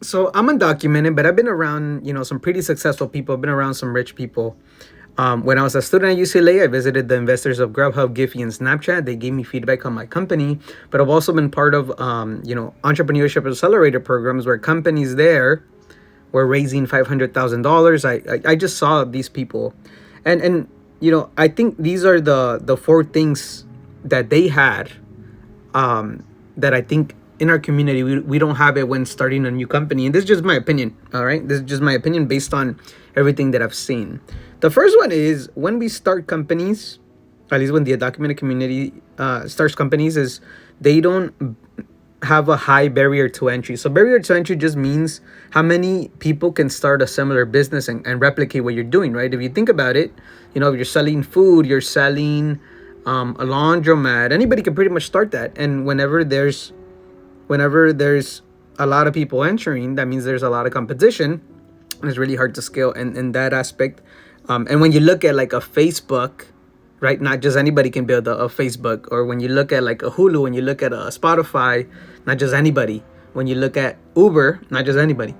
So I'm undocumented, but I've been around, some pretty successful people. I've been around some rich people. When I was a student at UCLA, I visited the investors of Grubhub, Giphy, and Snapchat. They gave me feedback on my company, but I've also been part of, entrepreneurship accelerator programs where companies there were raising $500,000. I just saw these people, and I think these are the four things that they had, that I think in our community we don't have it when starting a new company. And this is just my opinion. All right, this is just my opinion based on everything that I've seen. The first one is when we start companies, at least when the undocumented community starts companies, is they don't have a high barrier to entry. So barrier to entry just means how many people can start a similar business and replicate what you're doing, right? If you think about it, if you're selling food, you're selling a laundromat, anybody can pretty much start that. And whenever there's a lot of people entering, that means there's a lot of competition, and it's really hard to scale. And in that aspect, and when you look at like a Facebook, right? Not just anybody can build a Facebook. Or when you look at like a Hulu, when you look at a Spotify, not just anybody. When you look at Uber, not just anybody,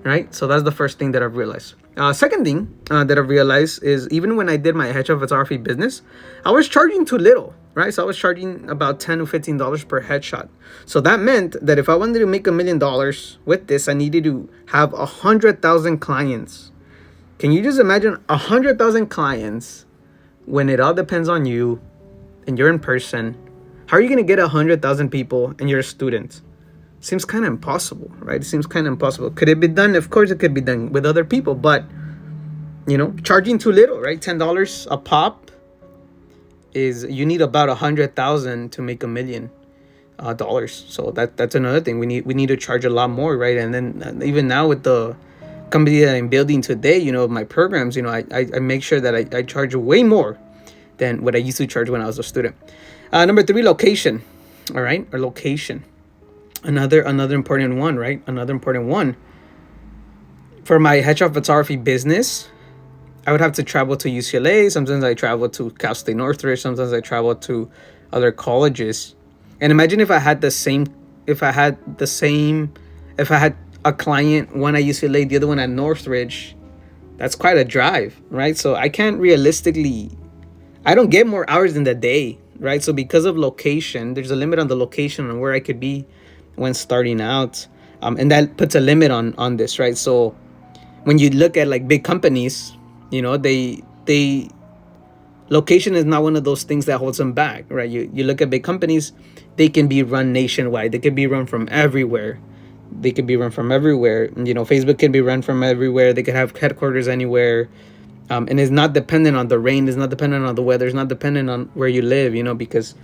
right? So that's the first thing that I've realized. Second thing that I've realized is even when I did my headshot photography business, I was charging too little, right? So I was charging about $10 to $15 per headshot. So that meant that if I wanted to make $1 million with this, I needed to have 100,000 clients. Can you just imagine 100,000 clients when it all depends on you and you're in person? How are you going to get 100,000 people and you're a student? Seems kind of impossible, right? It seems kind of impossible. Could it be done? Of course it could be done with other people, but charging too little, right? $10 a pop is, you need about 100,000 to make $1 million. So that's another thing. We need to charge a lot more, right? And then even now with the company that I'm building today, my programs, I make sure that I charge way more than what I used to charge when I was a student. Number 3, location. All right, or location. Another important one, right? Another important one. For my headshot photography business, I would have to travel to UCLA. Sometimes I travel to Cal State Northridge. Sometimes I travel to other colleges. And imagine if I had a client, one at UCLA, the other one at Northridge. That's quite a drive, right? So I don't get more hours in the day, right? So because of location, there's a limit on the location on where I could be when starting out. And that puts a limit on this, right? So when you look at like big companies, they location is not one of those things that holds them back, right? You look at big companies, they can be run nationwide. They can be run from everywhere. Facebook can be run from everywhere. They could have headquarters anywhere. And it's not dependent on the rain. It's not dependent on the weather. It's not dependent on where you live, because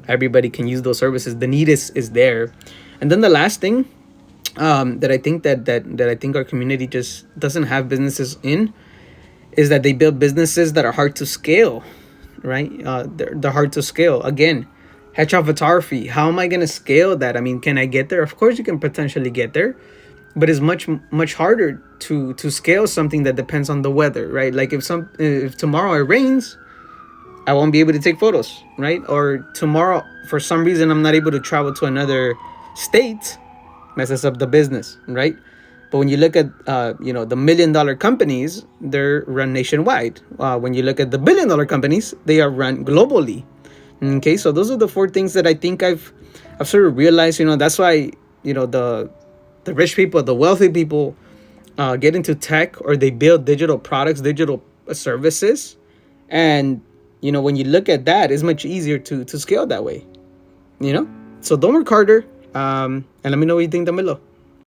everybody can use those services. The need is there. And then the last thing that I think that I think our community just doesn't have businesses in is that they build businesses that are hard to scale, right? They're hard to scale. Again, headshot photography. How am I going to scale that? I mean, can I get there? Of course you can potentially get there, but it's much harder to scale something that depends on the weather, right? Like if tomorrow it rains, I won't be able to take photos, right? Or tomorrow, for some reason, I'm not able to travel to another state, messes up the business, right? But when you look at, the $1 million companies, they're run nationwide. When you look at the $1 billion companies, they are run globally. Okay, so those are the 4 things that I think I've sort of realized. That's why the rich people, the wealthy people, get into tech, or they build digital products, digital services, and when you look at that, it's much easier to scale that way. So don't work harder. And let me know what you think down below.